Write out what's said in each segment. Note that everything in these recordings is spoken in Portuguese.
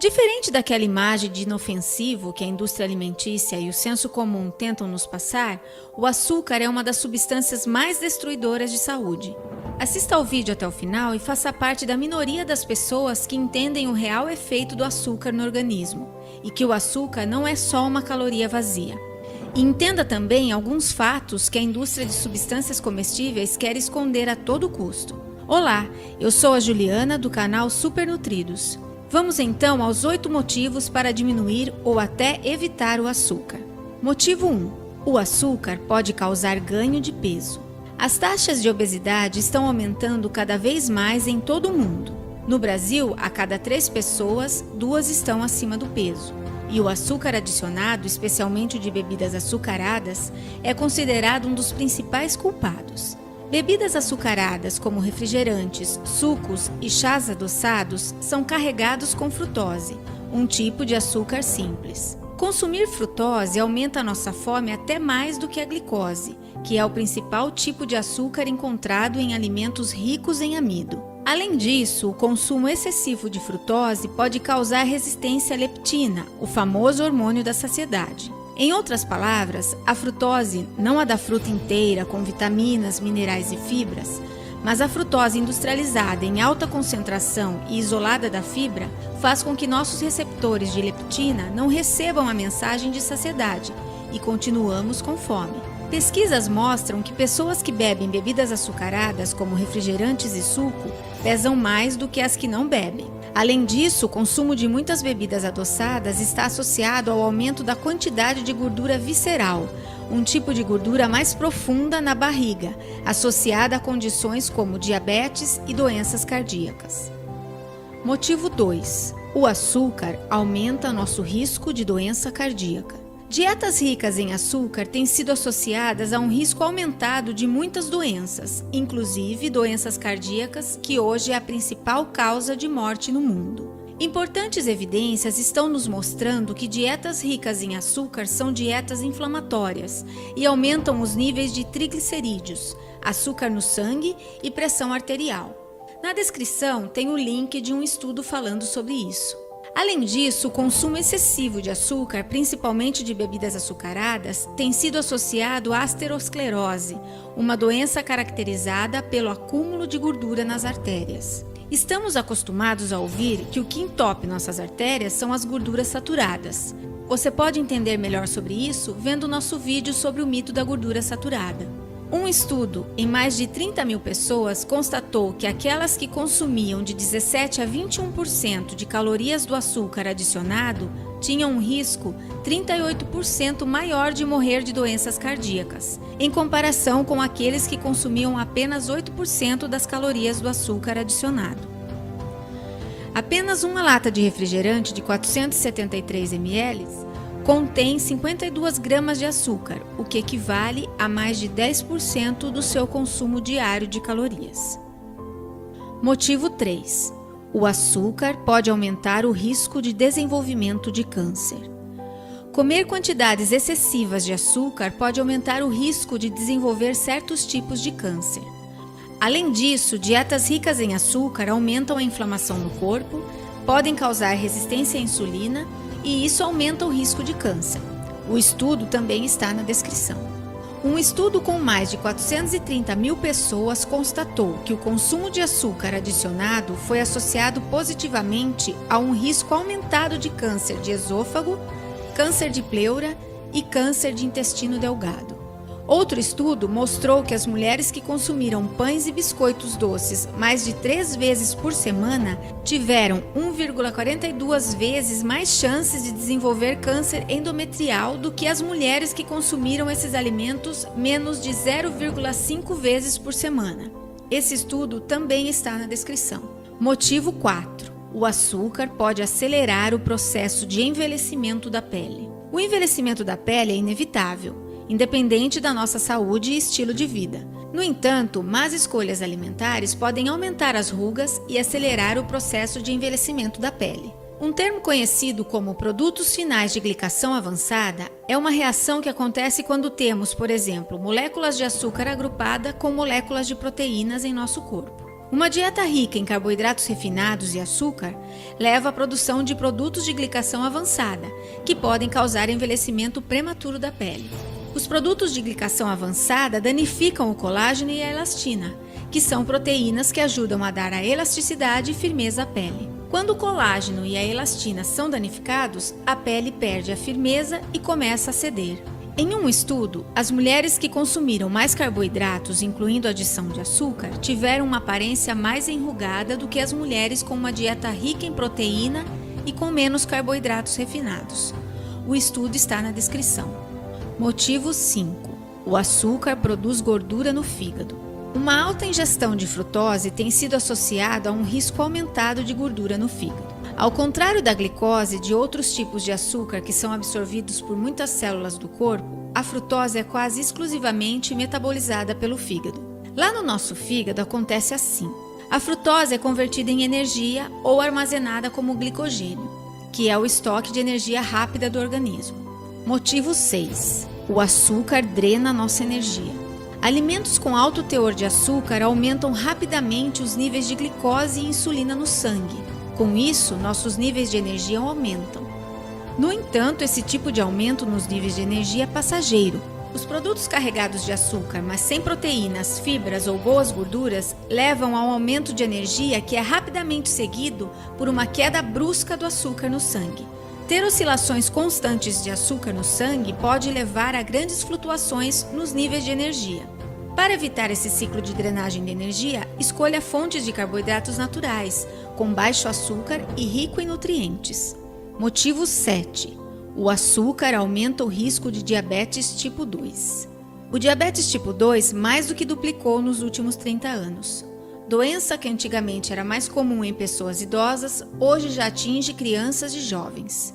Diferente daquela imagem de inofensivo que a indústria alimentícia e o senso comum tentam nos passar, o açúcar é uma das substâncias mais destruidoras de saúde. Assista ao vídeo até o final e faça parte da minoria das pessoas que entendem o real efeito do açúcar no organismo e que o açúcar não é só uma caloria vazia. E entenda também alguns fatos que a indústria de substâncias comestíveis quer esconder a todo custo. Olá, eu sou a Juliana do canal Super Nutridos. Vamos então aos 8 motivos para diminuir ou até evitar o açúcar. Motivo 1. O açúcar pode causar ganho de peso. As taxas de obesidade estão aumentando cada vez mais em todo o mundo. No Brasil, a cada 3 pessoas, 2 estão acima do peso. E o açúcar adicionado, especialmente o de bebidas açucaradas, é considerado um dos principais culpados. Bebidas açucaradas como refrigerantes, sucos e chás adoçados são carregados com frutose, um tipo de açúcar simples. Consumir frutose aumenta a nossa fome até mais do que a glicose, que é o principal tipo de açúcar encontrado em alimentos ricos em amido. Além disso, o consumo excessivo de frutose pode causar resistência à leptina, o famoso hormônio da saciedade. Em outras palavras, a frutose, não a da fruta inteira com vitaminas, minerais e fibras, mas a frutose industrializada em alta concentração e isolada da fibra, faz com que nossos receptores de leptina não recebam a mensagem de saciedade e continuamos com fome. Pesquisas mostram que pessoas que bebem bebidas açucaradas, como refrigerantes e suco, pesam mais do que as que não bebem. Além disso, o consumo de muitas bebidas adoçadas está associado ao aumento da quantidade de gordura visceral, um tipo de gordura mais profunda na barriga, associada a condições como diabetes e doenças cardíacas. Motivo 2. O açúcar aumenta nosso risco de doença cardíaca. Dietas ricas em açúcar têm sido associadas a um risco aumentado de muitas doenças, inclusive doenças cardíacas, que hoje é a principal causa de morte no mundo. Importantes evidências estão nos mostrando que dietas ricas em açúcar são dietas inflamatórias e aumentam os níveis de triglicerídeos, açúcar no sangue e pressão arterial. Na descrição tem o link de um estudo falando sobre isso. Além disso, o consumo excessivo de açúcar, principalmente de bebidas açucaradas, tem sido associado à aterosclerose, uma doença caracterizada pelo acúmulo de gordura nas artérias. Estamos acostumados a ouvir que o que entope nossas artérias são as gorduras saturadas. Você pode entender melhor sobre isso vendo nosso vídeo sobre o mito da gordura saturada. Um estudo em mais de 30 mil pessoas constatou que aquelas que consumiam de 17 a 21% de calorias do açúcar adicionado tinham um risco 38% maior de morrer de doenças cardíacas, em comparação com aqueles que consumiam apenas 8% das calorias do açúcar adicionado. Apenas uma lata de refrigerante de 473 ml contém 52 gramas de açúcar, o que equivale a mais de 10% do seu consumo diário de calorias. Motivo 3. O açúcar pode aumentar o risco de desenvolvimento de câncer. Comer quantidades excessivas de açúcar pode aumentar o risco de desenvolver certos tipos de câncer. Além disso, dietas ricas em açúcar aumentam a inflamação no corpo, podem causar resistência à insulina e isso aumenta o risco de câncer. O estudo também está na descrição. Um estudo com mais de 430 mil pessoas constatou que o consumo de açúcar adicionado foi associado positivamente a um risco aumentado de câncer de esôfago, câncer de pleura e câncer de intestino delgado. Outro estudo mostrou que as mulheres que consumiram pães e biscoitos doces mais de 3 vezes por semana tiveram 1,42 vezes mais chances de desenvolver câncer endometrial do que as mulheres que consumiram esses alimentos menos de 0,5 vezes por semana. Esse estudo também está na descrição. Motivo 4. O açúcar pode acelerar o processo de envelhecimento da pele. O envelhecimento da pele é inevitável, independente da nossa saúde e estilo de vida. No entanto, más escolhas alimentares podem aumentar as rugas e acelerar o processo de envelhecimento da pele. Um termo conhecido como produtos finais de glicação avançada é uma reação que acontece quando temos, por exemplo, moléculas de açúcar agrupada com moléculas de proteínas em nosso corpo. Uma dieta rica em carboidratos refinados e açúcar leva à produção de produtos de glicação avançada, que podem causar envelhecimento prematuro da pele. Os produtos de glicação avançada danificam o colágeno e a elastina, que são proteínas que ajudam a dar a elasticidade e firmeza à pele. Quando o colágeno e a elastina são danificados, a pele perde a firmeza e começa a ceder. Em um estudo, as mulheres que consumiram mais carboidratos, incluindo adição de açúcar, tiveram uma aparência mais enrugada do que as mulheres com uma dieta rica em proteína e com menos carboidratos refinados. O estudo está na descrição. Motivo 5. O açúcar produz gordura no fígado. Uma alta ingestão de frutose tem sido associada a um risco aumentado de gordura no fígado. Ao contrário da glicose e de outros tipos de açúcar que são absorvidos por muitas células do corpo, a frutose é quase exclusivamente metabolizada pelo fígado. Lá no nosso fígado acontece assim. A frutose é convertida em energia ou armazenada como glicogênio, que é o estoque de energia rápida do organismo. Motivo 6. O açúcar drena nossa energia. Alimentos com alto teor de açúcar aumentam rapidamente os níveis de glicose e insulina no sangue. Com isso, nossos níveis de energia aumentam. No entanto, esse tipo de aumento nos níveis de energia é passageiro. Os produtos carregados de açúcar, mas sem proteínas, fibras ou boas gorduras, levam a um aumento de energia que é rapidamente seguido por uma queda brusca do açúcar no sangue. Ter oscilações constantes de açúcar no sangue pode levar a grandes flutuações nos níveis de energia. Para evitar esse ciclo de drenagem de energia, escolha fontes de carboidratos naturais, com baixo açúcar e rico em nutrientes. Motivo 7. O açúcar aumenta o risco de diabetes tipo 2. O diabetes tipo 2 mais do que duplicou nos últimos 30 anos. Doença que antigamente era mais comum em pessoas idosas, hoje já atinge crianças e jovens.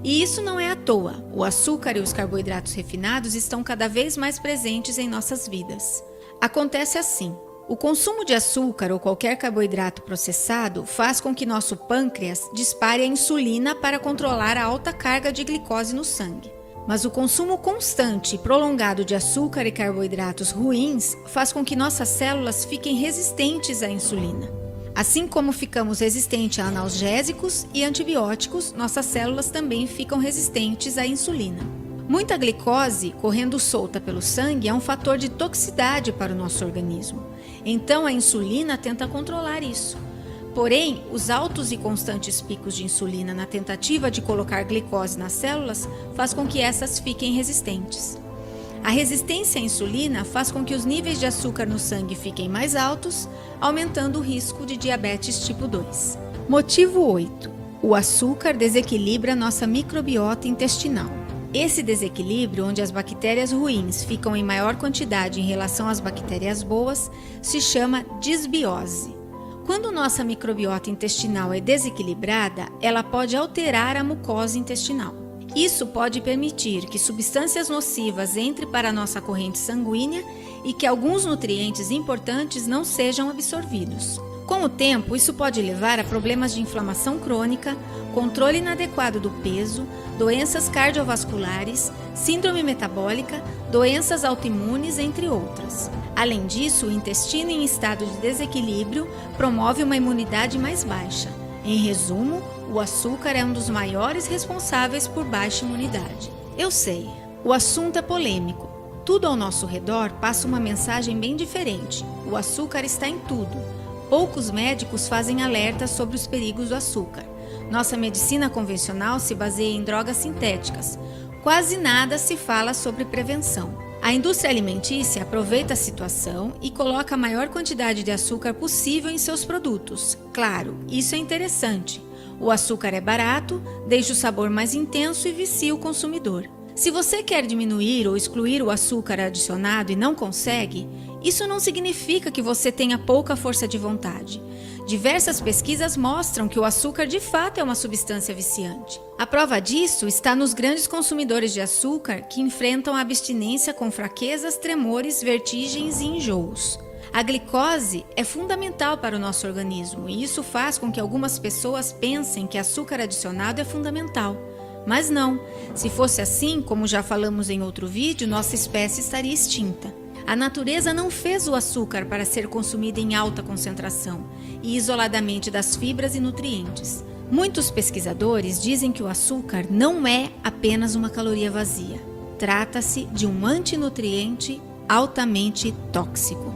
E isso não é à toa. O açúcar e os carboidratos refinados estão cada vez mais presentes em nossas vidas. Acontece assim. O consumo de açúcar ou qualquer carboidrato processado faz com que nosso pâncreas dispare a insulina para controlar a alta carga de glicose no sangue. Mas o consumo constante e prolongado de açúcar e carboidratos ruins faz com que nossas células fiquem resistentes à insulina. Assim como ficamos resistentes a analgésicos e antibióticos, nossas células também ficam resistentes à insulina. Muita glicose correndo solta pelo sangue é um fator de toxicidade para o nosso organismo. Então a insulina tenta controlar isso. Porém, os altos e constantes picos de insulina na tentativa de colocar glicose nas células faz com que essas fiquem resistentes. A resistência à insulina faz com que os níveis de açúcar no sangue fiquem mais altos, aumentando o risco de diabetes tipo 2. Motivo 8. O açúcar desequilibra nossa microbiota intestinal. Esse desequilíbrio, onde as bactérias ruins ficam em maior quantidade em relação às bactérias boas, se chama disbiose. Quando nossa microbiota intestinal é desequilibrada, ela pode alterar a mucosa intestinal. Isso pode permitir que substâncias nocivas entrem para a nossa corrente sanguínea e que alguns nutrientes importantes não sejam absorvidos. Com o tempo, isso pode levar a problemas de inflamação crônica, controle inadequado do peso, doenças cardiovasculares, síndrome metabólica, doenças autoimunes, entre outras. Além disso, o intestino em estado de desequilíbrio promove uma imunidade mais baixa. Em resumo, o açúcar é um dos maiores responsáveis por baixa imunidade. Eu sei, o assunto é polêmico. Tudo ao nosso redor passa uma mensagem bem diferente. O açúcar está em tudo. Poucos médicos fazem alertas sobre os perigos do açúcar. Nossa medicina convencional se baseia em drogas sintéticas. Quase nada se fala sobre prevenção. A indústria alimentícia aproveita a situação e coloca a maior quantidade de açúcar possível em seus produtos. Claro, isso é interessante. O açúcar é barato, deixa o sabor mais intenso e vicia o consumidor. Se você quer diminuir ou excluir o açúcar adicionado e não consegue, isso não significa que você tenha pouca força de vontade. Diversas pesquisas mostram que o açúcar de fato é uma substância viciante. A prova disso está nos grandes consumidores de açúcar que enfrentam a abstinência com fraquezas, tremores, vertigens e enjoos. A glicose é fundamental para o nosso organismo e isso faz com que algumas pessoas pensem que açúcar adicionado é fundamental. Mas não, se fosse assim, como já falamos em outro vídeo, nossa espécie estaria extinta. A natureza não fez o açúcar para ser consumido em alta concentração e isoladamente das fibras e nutrientes. Muitos pesquisadores dizem que o açúcar não é apenas uma caloria vazia. Trata-se de um antinutriente altamente tóxico.